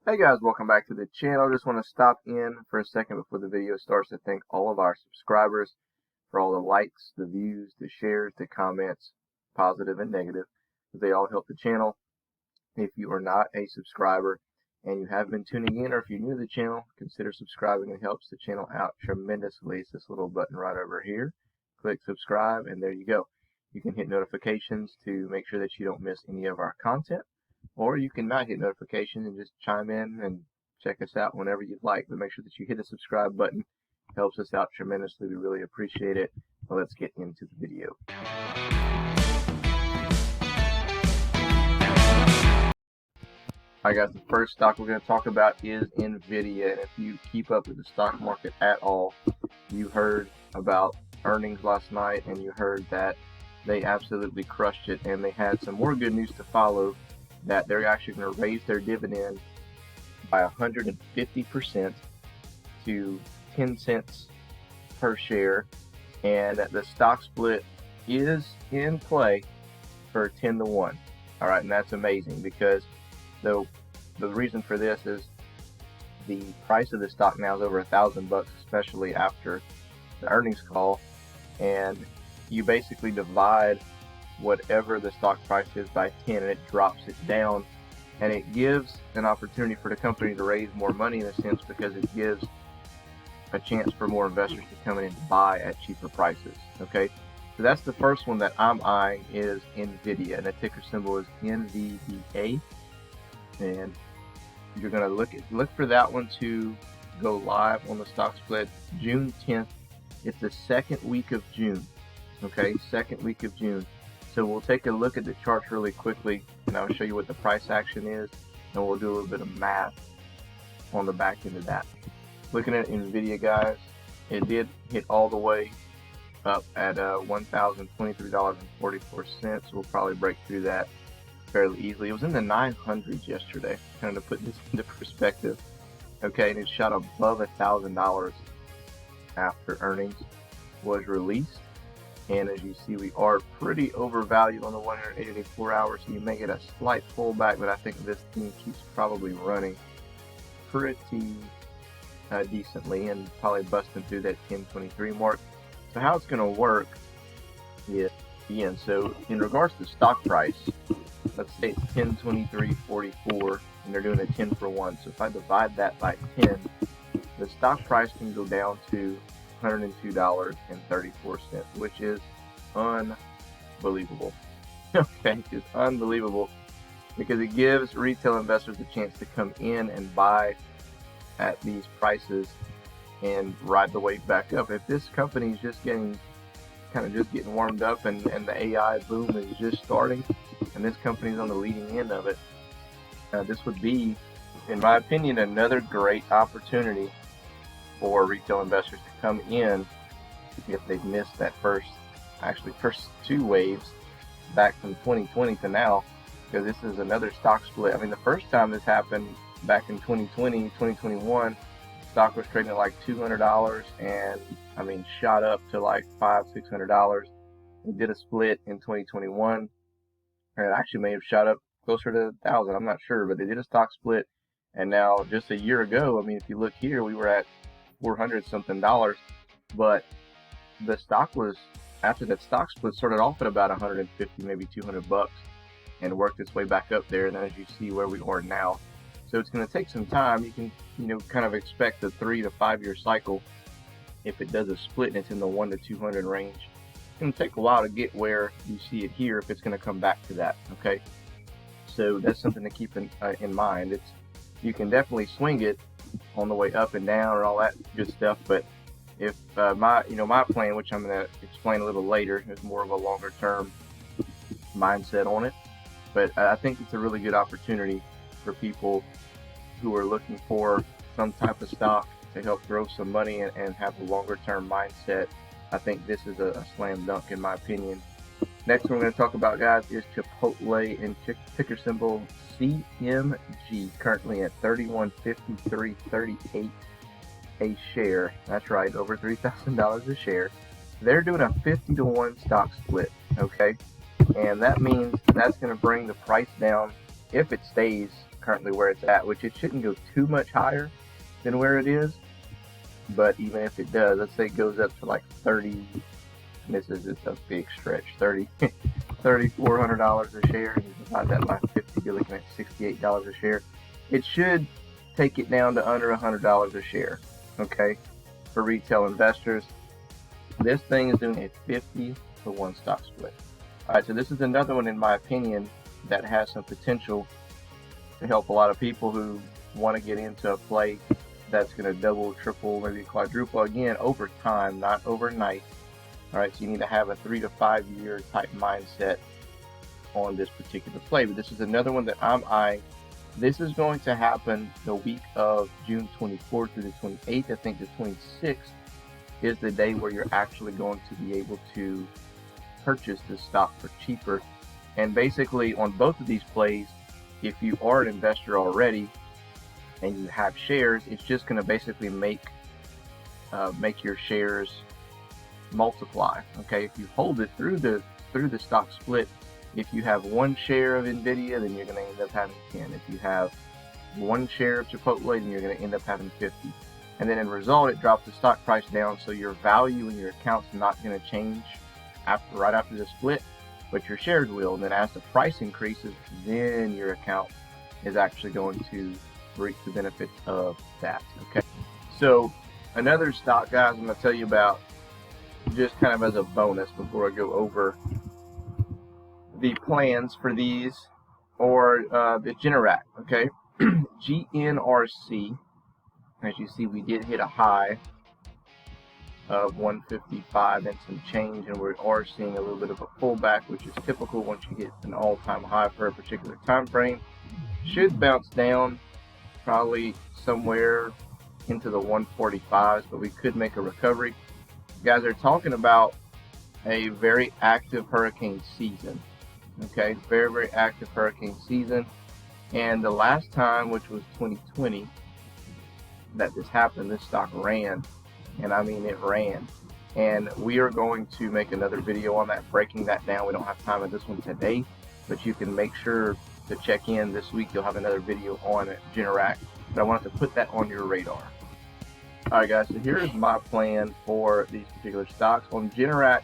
Hey guys, welcome back to the channel. Just want to stop in for a second before the video starts to thank all of our subscribers for all the likes, the views, the shares, the comments, positive and negative. They all help the channel. If you are not a subscriber and you have been tuning in, or if you're new to the channel, consider subscribing. It helps the channel out tremendously. It's this little button right over here. Click subscribe and there you go. You can hit notifications to make sure that you don't miss any of our content. Or you can not hit notifications and just chime in and check us out whenever you'd like. But make sure that you hit the subscribe button. It helps us out tremendously. We really appreciate it. Well, let's get into the video. Alright guys, the first stock we're going to talk about is Nvdia. And if you keep up with the stock market at all, you heard about earnings last night and you heard that they absolutely crushed it, and they had some more good news to follow, that they're actually going to raise their dividend by 150% to 10 cents per share, and that the stock split is in play for 10-1. All right, and that's amazing, because the reason for this is the price of the stock now is over $1,000, especially after the earnings call, and you basically divide whatever the stock price is by 10 and it drops it down, and it gives an opportunity for the company to raise more money, in a sense, because it gives a chance for more investors to come in and buy at cheaper prices. Okay, so that's the first one that I'm eyeing, is Nvdia, and the ticker symbol is NVDA, and you're going to look for that one to go live on the stock split June 10th. It's the second week of June. Okay, second week of June. So we'll take a look at the charts really quickly, and I'll show you what the price action is, and we'll do a little bit of math on the back end of that. Looking at Nvdia, guys, it did hit all the way up at $1,023.44. We'll probably break through that fairly easily. It was in the 900s yesterday, kind of to put this into perspective. Okay, and it shot above $1,000 after earnings was released. And as you see, we are pretty overvalued on the 184 hours, so you may get a slight pullback, but I think this thing keeps probably running pretty decently and probably busting through that 1023 mark. So how it's going to work is, again, so in regards to stock price, let's say it's 1023.44 and they're doing a 10 for 1. So if I divide that by 10, the stock price can go down to $102.34, which is unbelievable. Okay, it's unbelievable, because it gives retail investors a chance to come in and buy at these prices and ride the wave back up. If this company is just getting warmed up, and the AI boom is just starting, and this company is on the leading end of it, this would be, in my opinion, another great opportunity for retail investors to come in if they've missed that first two waves back from 2020 to now, because this is another stock split. I mean, the first time this happened back in 2020, 2021, stock was trading at like $200, and I mean, shot up to like $500-600. We did a split in 2021, and it actually may have shot up closer to 1,000. I'm not sure, but they did a stock split, and now just a year ago, I mean, if you look here, we were at $400 something, but the stock was, after that stock split, started off at about 150, maybe $200, and worked its way back up there. And then as you see where we are now, so it's going to take some time. You can, kind of expect a 3 to 5 year cycle. If it does a split and it's in the 1 to 200 range, it's going to take a while to get where you see it here, if it's going to come back to that. Okay, so that's something to keep in mind. You can definitely swing it on the way up and down and all that good stuff, but if my plan, which I'm going to explain a little later, is more of a longer term mindset on it. But I think it's a really good opportunity for people who are looking for some type of stock to help grow some money and have a longer term mindset. I think this is a slam dunk, in my opinion. Next one we're going to talk about, guys, is Chipotle, and ticker symbol CMG, currently at $31.5338 a share. That's right, over $3,000 a share. They're doing a 50-1 stock split. Okay, and that means that's going to bring the price down, if it stays currently where it's at, which it shouldn't go too much higher than where it is. But even if it does, let's say it goes up to like 30, this is just a big stretch, $3,400 a share, and you divide that by 50, you're looking at $68 a share. It should take it down to under $100 a share, okay, for retail investors. This thing is doing a 50-to-1 stock split. All right, so this is another one, in my opinion, that has some potential to help a lot of people who want to get into a play that's going to double, triple, maybe quadruple again over time, not overnight. All right, so you need to have a 3 to 5 year type mindset on this particular play. But this is another one that I'm eyeing. This is going to happen the week of June 24th through the 28th. I think the 26th is the day where you're actually going to be able to purchase this stock for cheaper. And basically on both of these plays, if you are an investor already and you have shares, it's just going to basically make your shares multiply. Okay, if you hold it through the stock split, if you have 1 share of Nvdia, then you're going to end up having 10. If you have 1 share of Chipotle, then you're going to end up having 50. And then in result, it drops the stock price down, so your value in your account's not going to change right after the split, but your shares will. And then as the price increases, then your account is actually going to reap the benefits of that. Okay, so another stock, guys, I'm going to tell you about just kind of as a bonus before I go over the plans for these, or the Generac. Okay, GNRC, as you see, we did hit a high of 155 and some change, and we are seeing a little bit of a pullback, which is typical once you hit an all-time high for a particular time frame. Should bounce down probably somewhere into the 145s, but we could make a recovery. You guys are talking about a very active hurricane season. Okay, very, very active hurricane season. And the last time, which was 2020, that this happened, this stock ran. And I mean, it ran. And we are going to make another video on that, breaking that down. We don't have time in this one today, but you can make sure to check in this week. You'll have another video on Generac, but I wanted to put that on your radar. All right, guys, so here's my plan for these particular stocks. On Generac,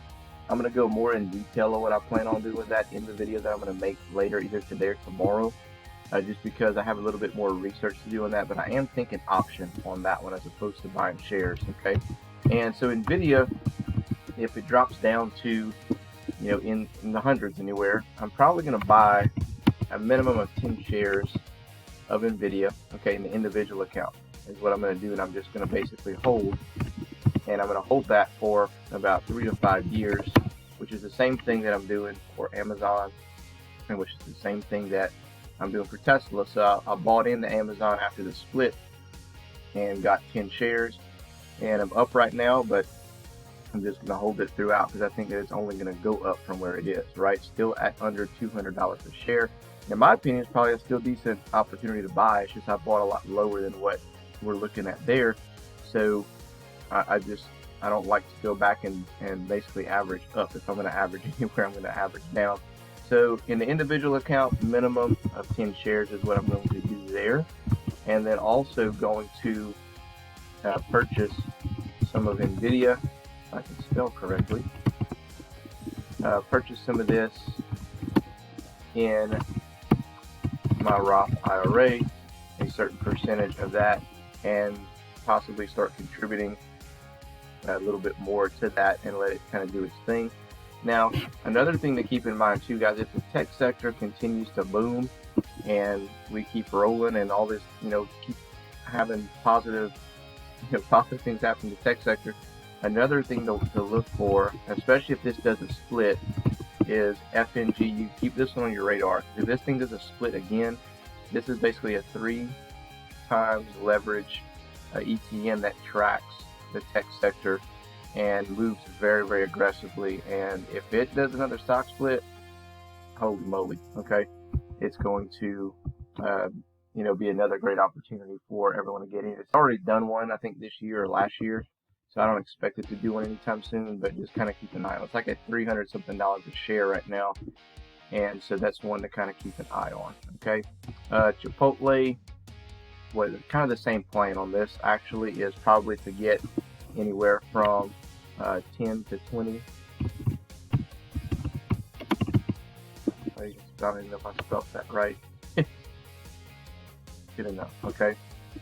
I'm going to go more in detail on what I plan on doing with that in the video that I'm going to make later, either today or tomorrow, just because I have a little bit more research to do on that. But I am thinking option on that one as opposed to buying shares. Okay, and so Nvdia, if it drops down to, in the hundreds anywhere, I'm probably going to buy a minimum of 10 shares of Nvdia. Okay, in the individual account is what I'm going to do, and I'm just going to basically hold. And I'm going to hold that for about 3 to 5 years, which is the same thing that I'm doing for Amazon, and which is the same thing that I'm doing for Tesla. So I bought into Amazon after the split and got 10 shares, and I'm up right now, but I'm just going to hold it throughout because I think that it's only going to go up from where it is, right? Still at under $200 a share. In my opinion, it's probably a still decent opportunity to buy. It's just I bought a lot lower than what we're looking at there. So I don't like to go back and basically average up. If I'm going to average anywhere, I'm going to average down. So in the individual account, minimum of 10 shares is what I'm going to do there. And then also going to purchase some of Nvdia, if I can spell correctly. Purchase some of this in my Roth IRA, a certain percentage of that, and possibly start contributing a little bit more to that and let it kind of do its thing. Now, another thing to keep in mind too, guys, if the tech sector continues to boom and we keep rolling and all this, keep having positive things happen in the tech sector, another thing to look for, especially if this does a split, is FNG. You keep this one on your radar. If this thing does a split again, this is basically a 3 times leverage ETN that tracks the tech sector and moves very, very aggressively. And if it does another stock split, holy moly, okay, it's going to be another great opportunity for everyone to get in. It's already done one, I think, this year or last year, so I don't expect it to do one anytime soon, but just kind of keep an eye on it. It's like at $300 something a share right now, and so that's one to kind of keep an eye on. Okay, Chipotle, kind of the same plan on this actually is probably to get anywhere from 10 to 20. I don't even know if I spelled that right. Good enough. Okay,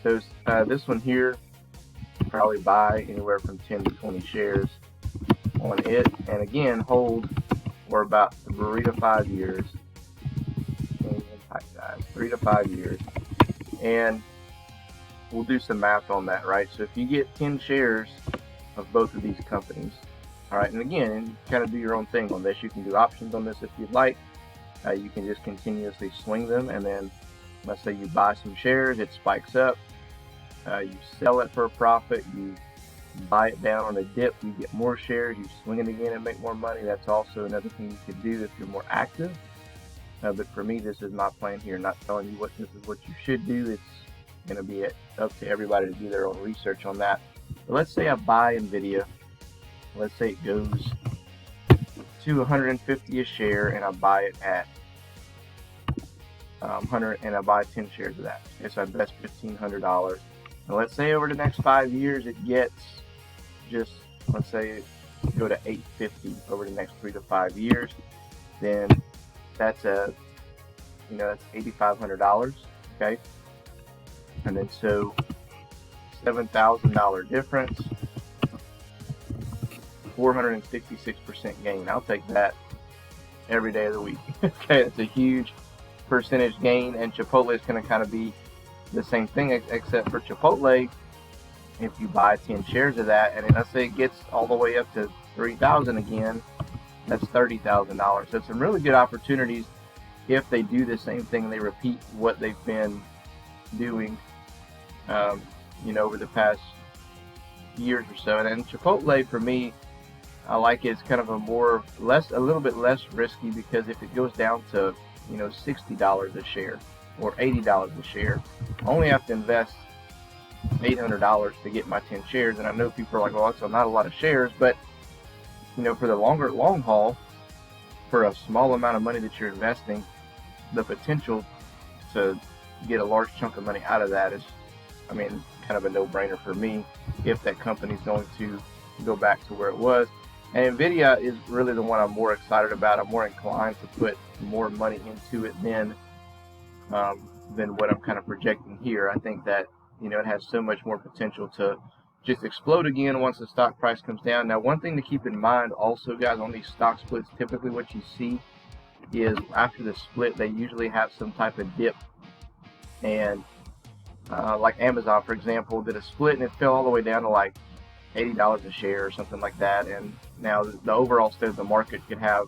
so this one here, probably buy anywhere from 10 to 20 shares on it, and again hold for about 3 to 5 years. Guys, 3 to 5 years, and we'll do some math on that, right? So if you get 10 shares of both of these companies, all right, and again, you kind of do your own thing on this. You can do options on this if you'd like. You can just continuously swing them, and then let's say you buy some shares, it spikes up, you sell it for a profit, you buy it down on a dip, you get more shares, you swing it again and make more money. That's also another thing you could do if you're more active. But for me, this is my plan here, not telling you this is what you should do. It's going to be up to everybody to do their own research on that. But let's say I buy Nvdia. Let's say it goes to 150 a share, and I buy it at 100, and I buy 10 shares of that. Okay, so I invest $1,500. And let's say over the next 5 years, it gets just, let's say, go to 850 over the next 3 to 5 years. Then that's that's $8,500. Okay, and then so $7,000 difference, 466% gain. I'll take that every day of the week. Okay, it's a huge percentage gain, and Chipotle is going to kind of be the same thing, except for Chipotle, if you buy 10 shares of that, and then let's say it gets all the way up to 3,000 again, that's $30,000. So some really good opportunities if they do the same thing and they repeat what they've been doing, over the past years or so. And then Chipotle, for me, I like it. It's kind of a little bit less risky, because if it goes down to $60 a share or $80 a share, I only have to invest $800 to get my 10 shares. And I know people are like, well, that's not a lot of shares, but for the long haul, for a small amount of money that you're investing, the potential to get a large chunk of money out of that is, kind of a no-brainer for me if that company's going to go back to where it was. And Nvdia is really the one I'm more excited about. I'm more inclined to put more money into it than what I'm kind of projecting here. I think that it has so much more potential to just explode again once the stock price comes down. Now, one thing to keep in mind also, guys, on these stock splits, typically what you see is after the split, they usually have some type of dip. And like Amazon, for example, did a split and it fell all the way down to like $80 a share or something like that. And now the overall state of the market could have,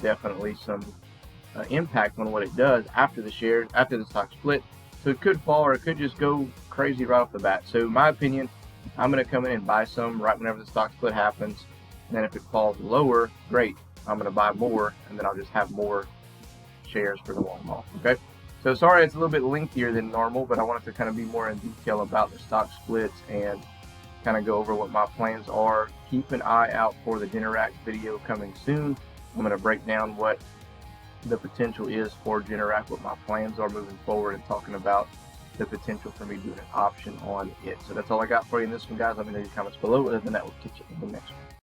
definitely some impact on what it does after the stock split. So it could fall, or it could just go crazy right off the bat. So in my opinion, I'm going to come in and buy some right whenever the stock split happens. And then if it falls lower, great, I'm going to buy more, and then I'll just have more shares for the long haul. Okay. So sorry, it's a little bit lengthier than normal, but I wanted to kind of be more in detail about the stock splits and kind of go over what my plans are. Keep an eye out for the Generac video coming soon. I'm going to break down what the potential is for Generac, what my plans are moving forward, and talking about the potential for me doing an option on it. So that's all I got for you in this one, guys. Let me know your comments below. Other than that, we'll catch you in the next one.